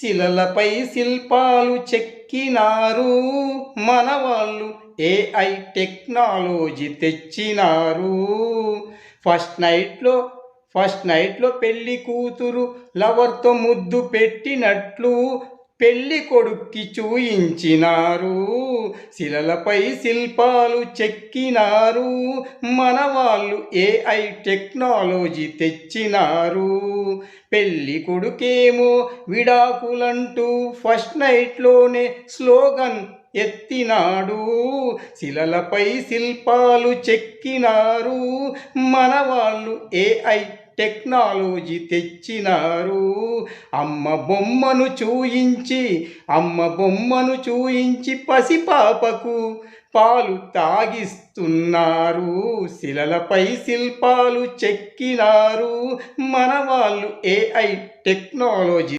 శిలలపై శిల్పాలు చెక్కినారు మనవాళ్ళు, AI technology తెచ్చినారు. ఫస్ట్ నైట్లో పెళ్లి కూతురు లవర్తో ముద్దు పెట్టినట్లు పెళ్లి కొడుక్కి చూయించినారు. శిలలపై శిల్పాలు చెక్కినారు మనవాళ్ళు, ఏఐ టెక్నాలజీ తెచ్చినారు. పెళ్లి కొడుకేమో విడాకులంటూ ఫస్ట్ నైట్లోనే స్లోగన్ ఎత్తినాడు. శిలలపై శిల్పాలు చెక్కినారు మనవాళ్ళు, ఏఐ టెక్నాలజీ తెచ్చినారు. అమ్మ బొమ్మను చూయించి పసిపాపకు పాలు తాగిస్తున్నారు. శిలలపై శిల్పాలు చెక్కినారు మనవాళ్ళు, ఏఐ టెక్నాలజీ